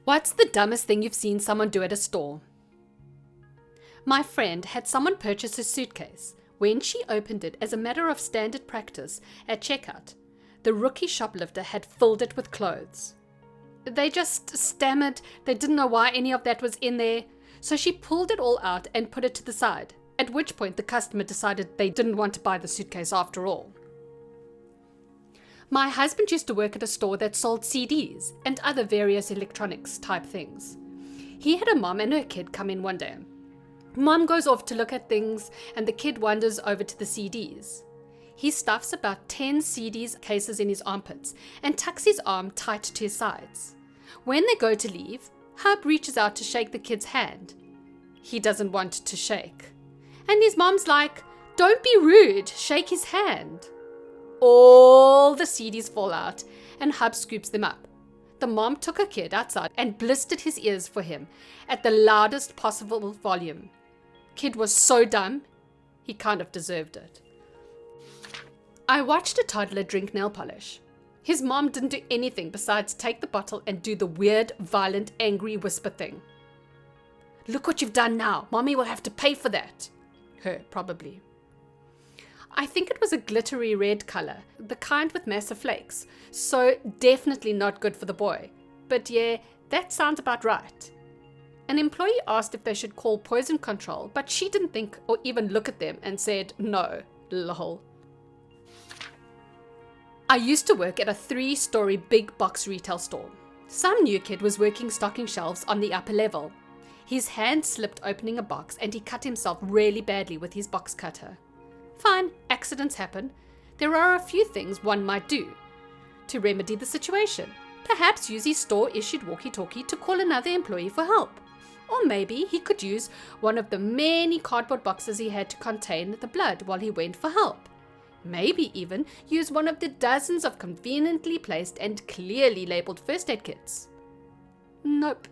What's the dumbest thing you've seen someone do at a store? My friend had someone purchase a suitcase. When she opened it as a matter of standard practice at checkout, the rookie shoplifter had filled it with clothes. They just stammered they didn't know why any of that was in there, so she pulled it all out and put it to the side, at which point the customer decided they didn't want to buy the suitcase after all. My husband used to work at a store that sold CDs and other various electronics type things. He had a mom and her kid come in one day. Mom goes off to look at things and the kid wanders over to the CDs. He stuffs about 10 CDs cases in his armpits and tucks his arm tight to his sides. When they go to leave, Hub reaches out to shake the kid's hand. He doesn't want to shake. And his mom's like, "Don't be rude, shake his hand." All the CDs fall out and Hub scoops them up. The mom took her kid outside and blistered his ears for him at the loudest possible volume. Kid was so dumb, he kind of deserved it. I watched a toddler drink nail polish. His mom didn't do anything besides take the bottle and do the weird, violent, angry whisper thing. "Look what you've done now. Mommy will have to pay for that." Her, probably. I think it was a glittery red color, the kind with massive flakes, so definitely not good for the boy. But yeah, that sounds about right. An employee asked if they should call poison control, but she didn't think or even look at them and said no, lol. I used to work at a 3-story big box retail store. Some new kid was working stocking shelves on the upper level. His hand slipped opening a box and he cut himself really badly with his box cutter. Fine, accidents happen. There are a few things one might do to remedy the situation. Perhaps use his store-issued walkie-talkie to call another employee for help. Or maybe he could use one of the many cardboard boxes he had to contain the blood while he went for help. Maybe even use one of the dozens of conveniently placed and clearly labeled first aid kits. Nope.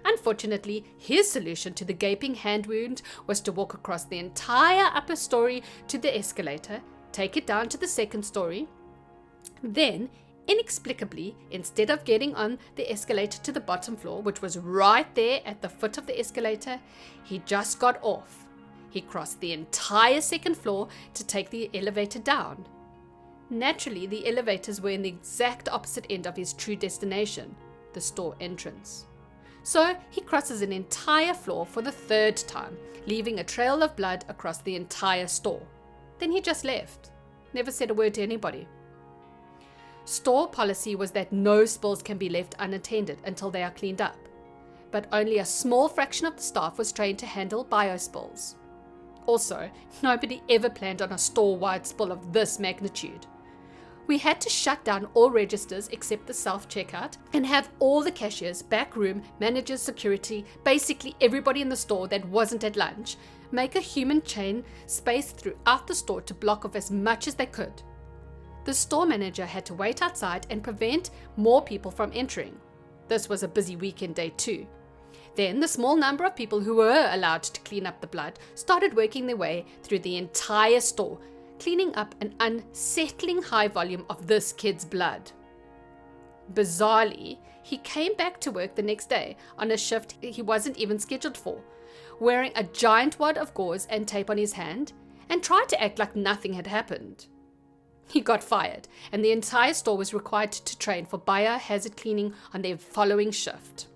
Unfortunately, his solution to the gaping hand wound was to walk across the entire upper story to the escalator, take it down to the second story. Then, inexplicably, instead of getting on the escalator to the bottom floor, which was right there at the foot of the escalator, he just got off. He crossed the entire second floor to take the elevator down. Naturally, the elevators were in the exact opposite end of his true destination, the store entrance. So he crosses an entire floor for the 3rd time, leaving a trail of blood across the entire store. Then he just left. Never said a word to anybody. Store policy was that no spills can be left unattended until they are cleaned up. But only a small fraction of the staff was trained to handle biospills. Also, nobody ever planned on a store-wide spill of this magnitude. We had to shut down all registers except the self-checkout and have all the cashiers, backroom, managers, security, basically everybody in the store that wasn't at lunch, make a human chain space throughout the store to block off as much as they could. The store manager had to wait outside and prevent more people from entering. This was a busy weekend day too. Then the small number of people who were allowed to clean up the blood started working their way through the entire store, cleaning up an unsettling high volume of this kid's blood. Bizarrely, he came back to work the next day on a shift he wasn't even scheduled for, wearing a giant wad of gauze and tape on his hand, and tried to act like nothing had happened. He got fired, and the entire store was required to train for biohazard cleaning on their following shift.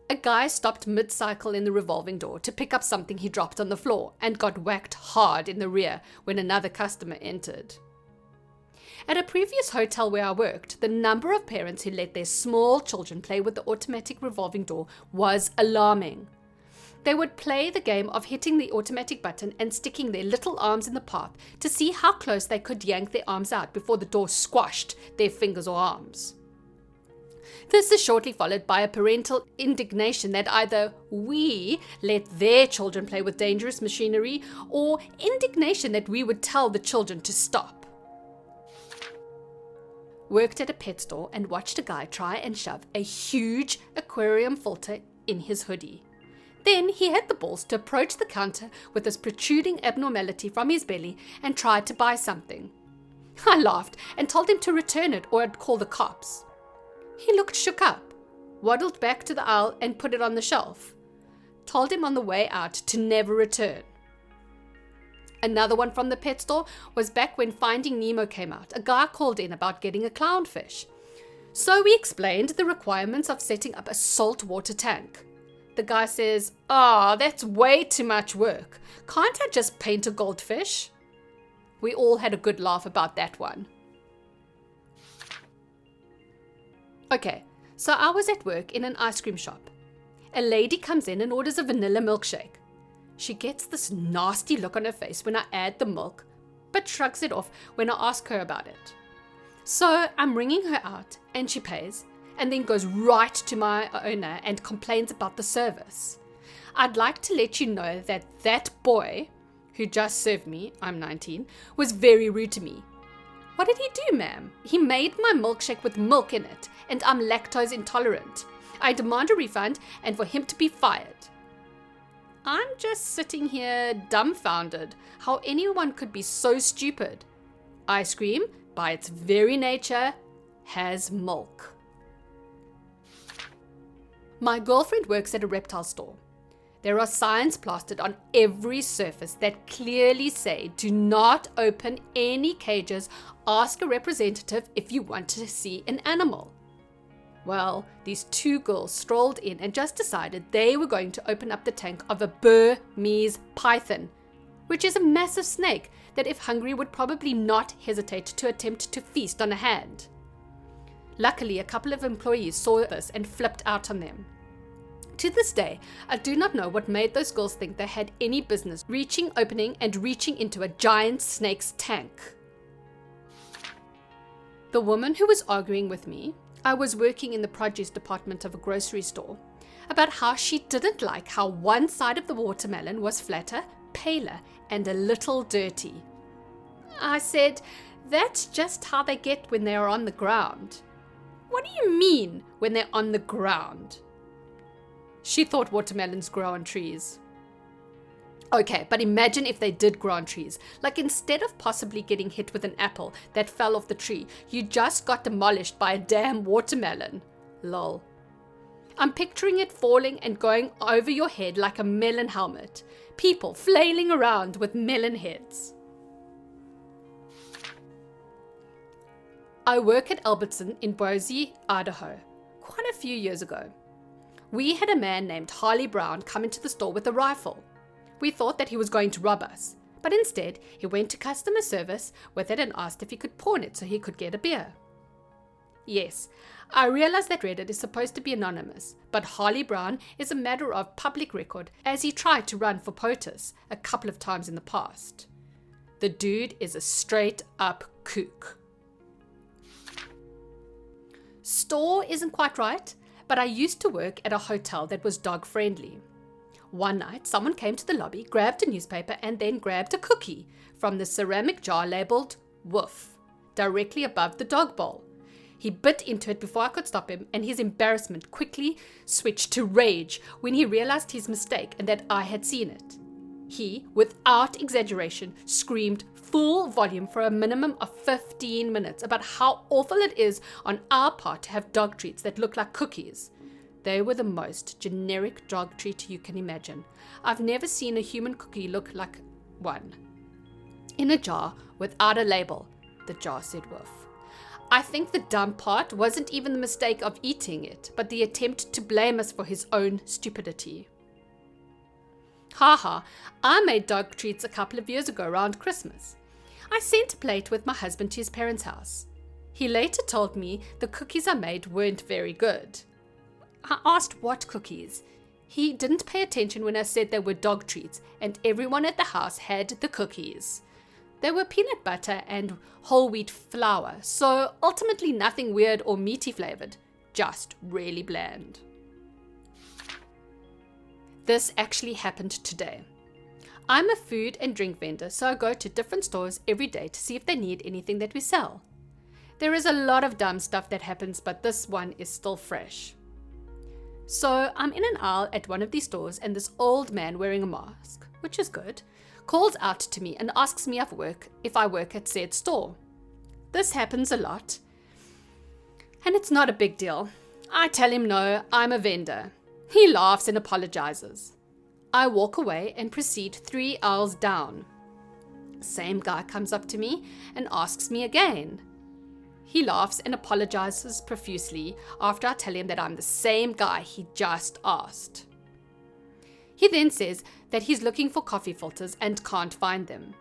A guy stopped mid-cycle in the revolving door to pick up something he dropped on the floor and got whacked hard in the rear when another customer entered. At a previous hotel where I worked, the number of parents who let their small children play with the automatic revolving door was alarming. They would play the game of hitting the automatic button and sticking their little arms in the path to see how close they could yank their arms out before the door squashed their fingers or arms. This is shortly followed by a parental indignation that either we let their children play with dangerous machinery or indignation that we would tell the children to stop. Worked at a pet store and watched a guy try and shove a huge aquarium filter in his hoodie. Then he had the balls to approach the counter with this protruding abnormality from his belly and tried to buy something. I laughed and told him to return it or I'd call the cops. He looked shook up, waddled back to the aisle and put it on the shelf. Told him on the way out to never return. Another one from the pet store was back when Finding Nemo came out. A guy called in about getting a clownfish. So we explained the requirements of setting up a saltwater tank. The guy says, that's way too much work. Can't I just paint a goldfish? We all had a good laugh about that one. Okay, so I was at work in an ice cream shop. A lady comes in and orders a vanilla milkshake. She gets this nasty look on her face when I add the milk, but shrugs it off when I ask her about it. So I'm ringing her out and she pays, and then goes right to my owner and complains about the service. I'd like to let you know that that boy who just served me, I'm 19, was very rude to me. What did he do, ma'am? He made my milkshake with milk in it, and I'm lactose intolerant. I demand a refund and for him to be fired. I'm just sitting here dumbfounded how anyone could be so stupid. Ice cream, by its very nature, has milk. My girlfriend works at a reptile store. There are signs plastered on every surface that clearly say, do not open any cages, ask a representative if you want to see an animal. Well, these two girls strolled in and just decided they were going to open up the tank of a Burmese python, which is a massive snake that if hungry would probably not hesitate to attempt to feast on a hand. Luckily, a couple of employees saw this and flipped out on them. To this day, I do not know what made those girls think they had any business opening and reaching into a giant snake's tank. The woman who was arguing with me, I was working in the produce department of a grocery store, about how she didn't like how one side of the watermelon was flatter, paler, and a little dirty. I said, that's just how they get when they are on the ground. What do you mean, when they're on the ground? She thought watermelons grow on trees. Okay, but imagine if they did grow on trees. Like instead of possibly getting hit with an apple that fell off the tree, you just got demolished by a damn watermelon. Lol. I'm picturing it falling and going over your head like a melon helmet. People flailing around with melon heads. I work at Albertson in Boise, Idaho, quite a few years ago. We had a man named Harley Brown come into the store with a rifle. We thought that he was going to rob us, but instead he went to customer service with it and asked if he could pawn it so he could get a beer. Yes, I realize that Reddit is supposed to be anonymous, but Harley Brown is a matter of public record as he tried to run for POTUS a couple of times in the past. The dude is a straight up kook. Store isn't quite right, but I used to work at a hotel that was dog friendly. One night, someone came to the lobby, grabbed a newspaper, and then grabbed a cookie from the ceramic jar labeled Woof, directly above the dog bowl. He bit into it before I could stop him, and his embarrassment quickly switched to rage when he realized his mistake and that I had seen it. He, without exaggeration, screamed full volume for a minimum of 15 minutes about how awful it is on our part to have dog treats that look like cookies. They were the most generic dog treat you can imagine. I've never seen a human cookie look like one. In a jar, without a label, the jar said Woof. I think the dumb part wasn't even the mistake of eating it, but the attempt to blame us for his own stupidity. Haha, I made dog treats a couple of years ago around Christmas. I sent a plate with my husband to his parents' house. He later told me the cookies I made weren't very good. I asked what cookies. He didn't pay attention when I said they were dog treats, and everyone at the house had the cookies. They were peanut butter and whole wheat flour, so ultimately nothing weird or meaty flavored, just really bland. This actually happened today. I'm a food and drink vendor, so I go to different stores every day to see if they need anything that we sell. There is a lot of dumb stuff that happens, but this one is still fresh. So I'm in an aisle at one of these stores, and this old man wearing a mask, which is good, calls out to me and asks me if I work at said store. This happens a lot. And it's not a big deal. I tell him no, I'm a vendor. He laughs and apologizes. I walk away and proceed 3 aisles down. Same guy comes up to me and asks me again. He laughs and apologizes profusely after I tell him that I'm the same guy he just asked. He then says that he's looking for coffee filters and can't find them.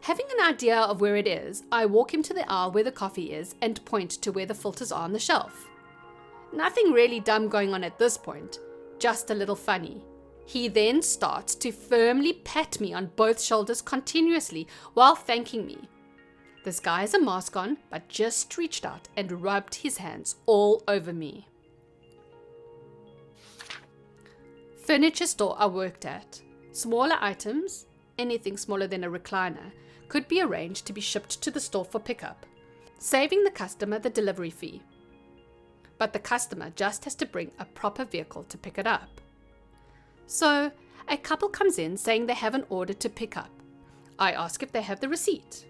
Having an idea of where it is, I walk him to the aisle where the coffee is and point to where the filters are on the shelf. Nothing really dumb going on at this point, just a little funny. He then starts to firmly pat me on both shoulders continuously while thanking me. This guy has a mask on, but just reached out and rubbed his hands all over me. Furniture store I worked at. Smaller items, anything smaller than a recliner, could be arranged to be shipped to the store for pickup, saving the customer the delivery fee. But the customer just has to bring a proper vehicle to pick it up. So, a couple comes in saying they have an order to pick up. I ask if they have the receipt.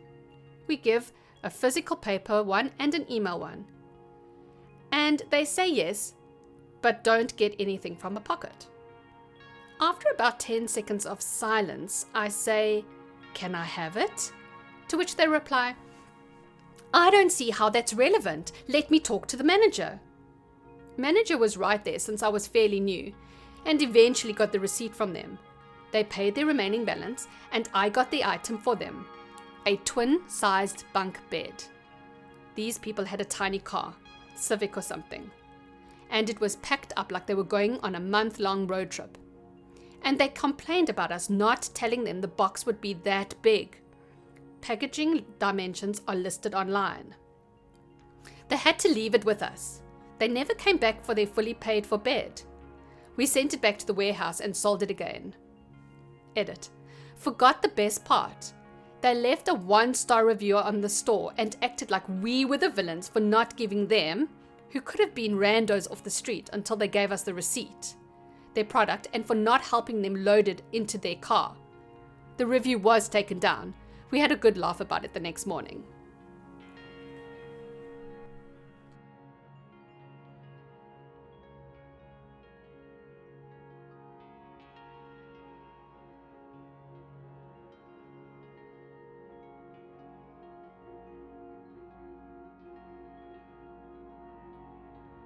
We give a physical paper one and an email one. And they say yes, but don't get anything from a pocket. After about 10 seconds of silence, I say, "Can I have it?" To which they reply, "I don't see how that's relevant. Let me talk to the manager." Manager was right there since I was fairly new, and eventually got the receipt from them. They paid their remaining balance, and I got the item for them. A twin-sized bunk bed. These people had a tiny car, Civic or something, and it was packed up like they were going on a month-long road trip. And they complained about us not telling them the box would be that big. Packaging dimensions are listed online. They had to leave it with us. They never came back for their fully paid for bed. We sent it back to the warehouse and sold it again. Edit. Forgot the best part. They left a 1-star review on the store and acted like we were the villains for not giving them, who could have been randos off the street until they gave us the receipt, their product, and for not helping them load it into their car. The review was taken down. We had a good laugh about it the next morning.